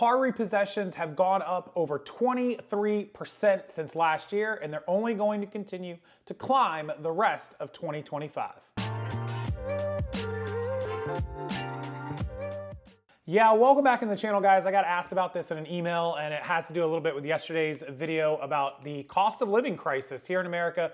car repossessions have gone up over 23% since last year, and they're only going to continue to climb the rest of 2025. Yeah, welcome back in the channel, guys. I got asked about this in an email, and it has to do a little bit with yesterday's video about the cost of living crisis here in America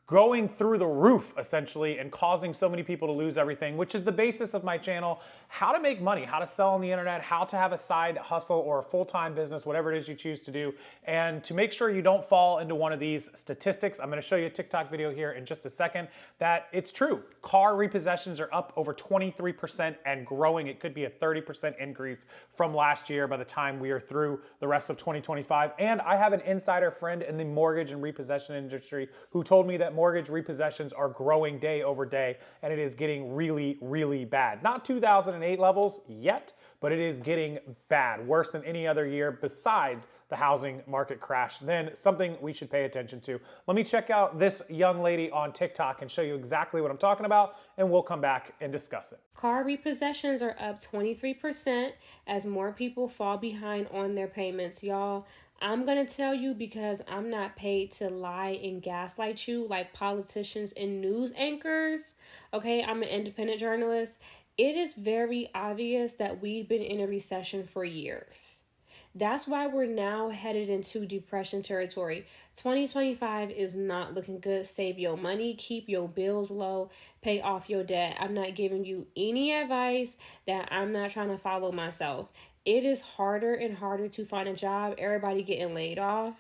going through the roof, essentially, and causing so many people to lose everything, which is the basis of my channel: how to make money, how to sell on the internet, how to have a side hustle or a full-time business, whatever it is you choose to do, and to make sure you don't fall into one of these statistics. I'm gonna show you a TikTok video here in just a second that it's true. Car repossessions are up over 23% and growing. It could be a 30% increase from last year by the time we are through the rest of 2025. And I have an insider friend in the mortgage and repossession industry who told me that mortgage repossessions are growing day over day, and it is getting really, really bad. Not 2008 levels yet, but it is getting bad, worse than any other year besides the housing market crash. Then something we should pay attention to. Let me check out this young lady on TikTok and show you exactly what I'm talking about, and we'll come back and discuss it. Car repossessions are up 23% as more people fall behind on their payments. Y'all, I'm going to tell you because I'm not paid to lie and gaslight you like politicians and news anchors. Okay, I'm an independent journalist. It is very obvious that we've been in a recession for years. That's why we're now headed into depression territory. 2025 is not looking good. Save your money, keep your bills low, pay off your debt. I'm not giving you any advice that I'm not trying to follow myself. It is harder and harder to find a job. Everybody getting laid off.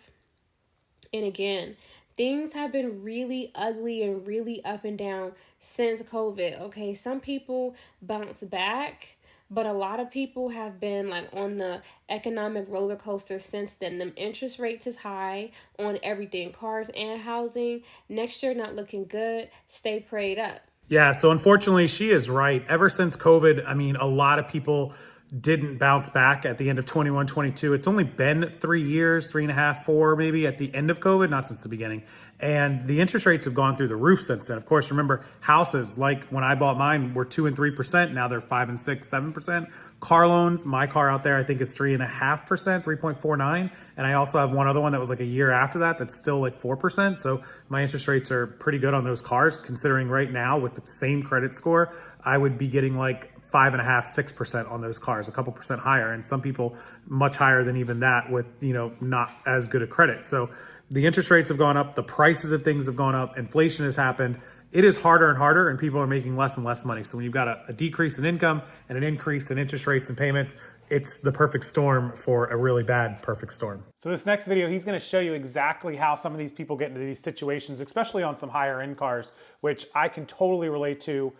And again, things have been really ugly and really up and down since COVID. Okay, some people bounce back, but a lot of people have been like on the economic roller coaster since then. The interest rates is high on everything, cars and housing. Next year not looking good. Stay prayed up. Yeah, so unfortunately, she is right. Ever since COVID, I mean, a lot of people didn't bounce back at the end of 21, 22. It's only been 3 years, 3.5, 4 maybe at the end of COVID, not since the beginning. And the interest rates have gone through the roof since then. Of course, remember, houses, like when I bought mine, were 2 and 3%. Now they're 5 and 6, 7%. Car loans, my car out there, I think is 3.5%, 3.49. And I also have one other one that was like a year after that that's still like 4%. So my interest rates are pretty good on those cars, considering right now with the same credit score, I would be getting like 5.5%, 6% on those cars, a couple percent higher, and some people much higher than even that with, you know, not as good a credit. So the interest rates have gone up, the prices of things have gone up, inflation has happened. It is harder and harder, and people are making less and less money. So when you've got a decrease in income and an increase in interest rates and payments, it's the perfect storm for a really bad perfect storm. So this next video, he's gonna show you exactly how some of these people get into these situations, especially on some higher end cars, which I can totally relate to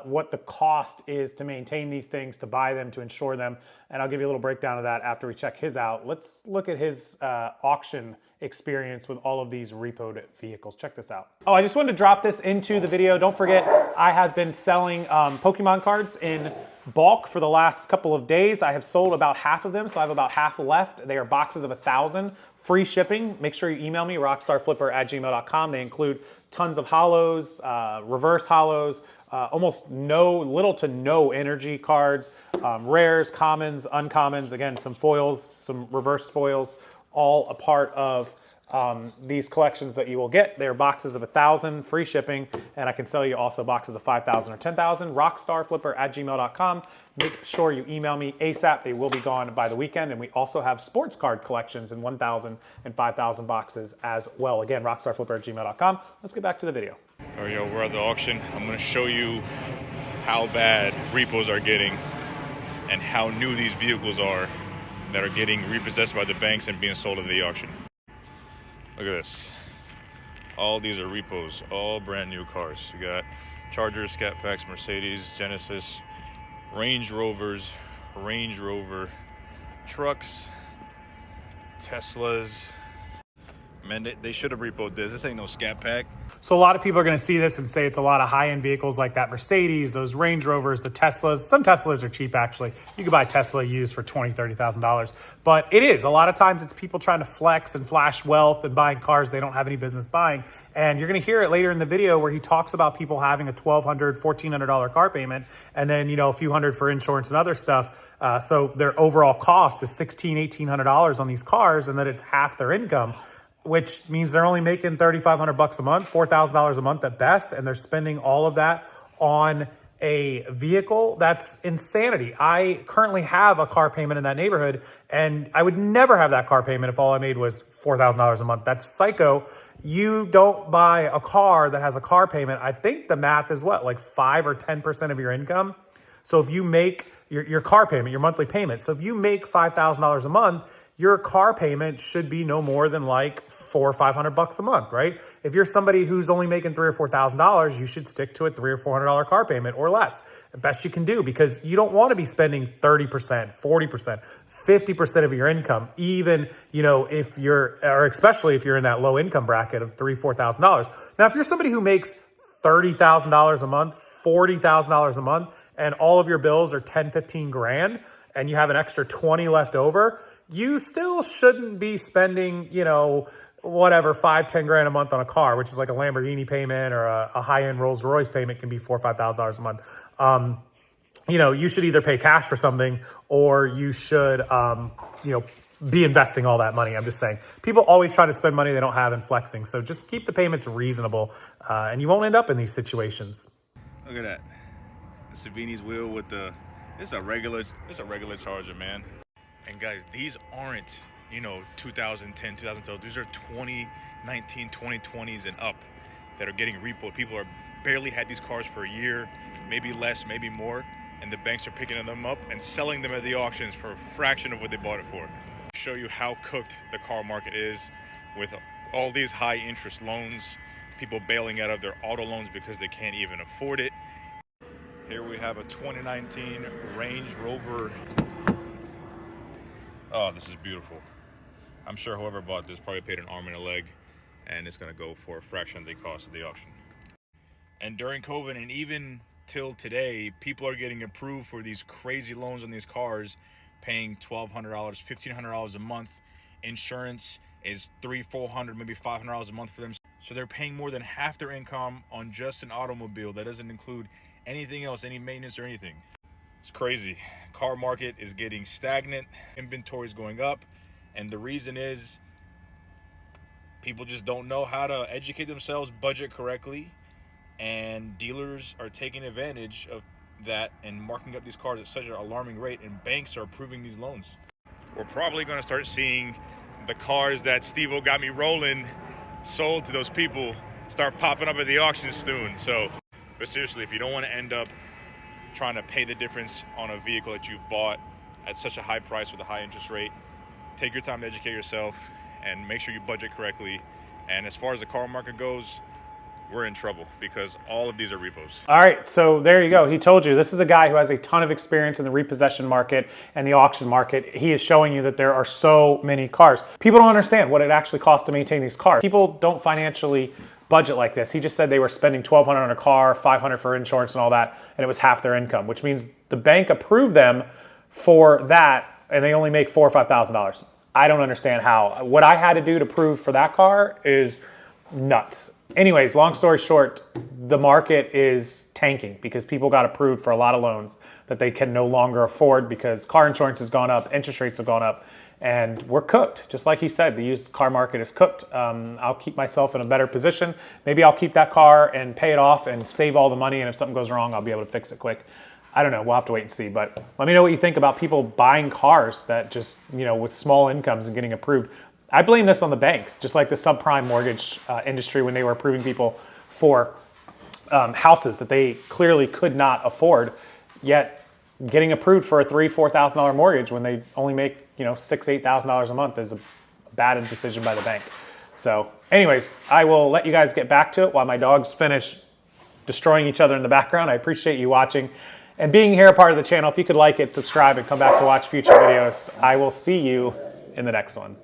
what the cost is to maintain these things, to buy them, to insure them. And I'll give you a little breakdown of that after we check his out. Let's look at his auction experience with all of these repoed vehicles. Check this out. Oh, I just wanted to drop this into the video. Don't forget, I have been selling Pokemon cards in bulk for the last couple of days. I have sold about half of them, so I have about half left. They are boxes of 1,000, free shipping. Make sure you email me, rockstarflipper@gmail.com. They include tons of hollows, reverse hollows, almost little to no energy cards, rares, commons, uncommons, again, some foils, some reverse foils, all a part of these collections that you will get. They're boxes of 1,000, free shipping, and I can sell you also boxes of 5,000 or 10,000. rockstarflipper@gmail.com. Make sure you email me ASAP. They will be gone by the weekend, and we also have sports card collections in 1,000 and 5,000 boxes as well. Again, rockstarflipper@gmail.com. Let's get back to the video. All right, yo, we're at the auction. I'm gonna show you how bad repos are getting and how new these vehicles are that are getting repossessed by the banks and being sold at the auction. Look at this. All these are repos, all brand new cars. You got Chargers, Scat Packs, Mercedes, Genesis, Range Rovers, Range Rover, trucks, Teslas. Man, they should have repoed this. This ain't no Scat Pack. So a lot of people are going to see this and say it's a lot of high-end vehicles like that Mercedes, those Range Rovers, the Teslas. Some Teslas are cheap, actually. You can buy a Tesla used for $20,000, $30,000. But it is. A lot of times it's people trying to flex and flash wealth and buying cars they don't have any business buying. And you're going to hear it later in the video where he talks about people having a $1,200, $1,400 car payment and then, you know, a few hundred for insurance and other stuff. So their overall cost is $1,600, $1,800 on these cars, and that it's half their income, which means they're only making $3,500 a month, $4,000 a month at best, and they're spending all of that on a vehicle. That's insanity. I currently have a car payment in that neighborhood, and I would never have that car payment if all I made was $4,000 a month. That's psycho. You don't buy a car that has a car payment. I think the math is what, like 5 or 10% of your income? So if you make your car payment, your monthly payment, so if you make $5,000 a month, your car payment should be no more than like $400 or $500 a month, right? If you're somebody who's only making $3,000 or $4,000, you should stick to a $300 or $400 car payment or less. The best you can do, because you don't want to be spending 30%, 40%, 50% of your income, even, you know, if you're, or especially if you're in that low income bracket of $3,000, $4,000. Now, if you're somebody who makes $30,000 a month, $40,000 a month, and all of your bills are 10, 15 grand, and you have an extra 20 left over, you still shouldn't be spending, you know, whatever, 5, 10 grand a month on a car, which is like a Lamborghini payment or a high-end Rolls Royce payment can be $4,000 or $5,000 a month. You know, you should either pay cash for something or you should, you know, be investing all that money. I'm just saying, people always try to spend money they don't have and flexing. So just keep the payments reasonable, and you won't end up in these situations. Look at that. The Savini's wheel with the, it's a regular Charger, man. And guys, these aren't, you know, 2010, 2012. These are 2019, 2020s and up that are getting repoed. People are barely had these cars for a year, maybe less, maybe more, and the banks are picking them up and selling them at the auctions for a fraction of what they bought it for. Show you how cooked the car market is with all these high interest loans, people bailing out of their auto loans because they can't even afford it. Here we have a 2019 Range Rover. Oh, this is beautiful. I'm sure whoever bought this probably paid an arm and a leg, and it's gonna go for a fraction of the cost of the auction. And during COVID and even till today, people are getting approved for these crazy loans on these cars, paying $1,200, $1,500 a month. Insurance is $300, $400, maybe $500 a month for them. So they're paying more than half their income on just an automobile. That doesn't include anything else, any maintenance or anything. It's crazy. Car market is getting stagnant. Inventory is going up. And the reason is people just don't know how to educate themselves, budget correctly. And dealers are taking advantage of that and marking up these cars at such an alarming rate. And banks are approving these loans. We're probably going to start seeing the cars that Steve-O got me rolling sold to those people start popping up at the auction soon. So, but seriously, if you don't want to end up trying to pay the difference on a vehicle that you've bought at such a high price with a high interest rate, take your time to educate yourself and make sure you budget correctly. And as far as the car market goes, we're in trouble because all of these are repos. All right, so there you go. He told you this is a guy who has a ton of experience in the repossession market and the auction market. He is showing you that there are so many cars. People don't understand what it actually costs to maintain these cars. People don't financially budget like this. He just said they were spending $1,200 on a car, $500 for insurance and all that, and it was half their income, which means the bank approved them for that, and they only make $4,000 or $5,000. I don't understand how. What I had to do to prove for that car is nuts. Anyways, long story short, the market is tanking because people got approved for a lot of loans that they can no longer afford because car insurance has gone up, interest rates have gone up, and we're cooked. Just like he said, the used car market is cooked. I'll keep myself in a better position. Maybe I'll keep that car and pay it off and save all the money, and if something goes wrong, I'll be able to fix it quick. I don't know, we'll have to wait and see, but let me know what you think about people buying cars that just, you know, with small incomes and getting approved. I blame this on the banks, just like the subprime mortgage industry when they were approving people for houses that they clearly could not afford, yet getting approved for a $3,000, $4,000 mortgage when they only make, you know, $6,000, $8,000 a month is a bad decision by the bank. So anyways, I will let you guys get back to it while my dogs finish destroying each other in the background. I appreciate you watching and being here a part of the channel. If you could like it, subscribe, and come back to watch future videos. I will see you in the next one.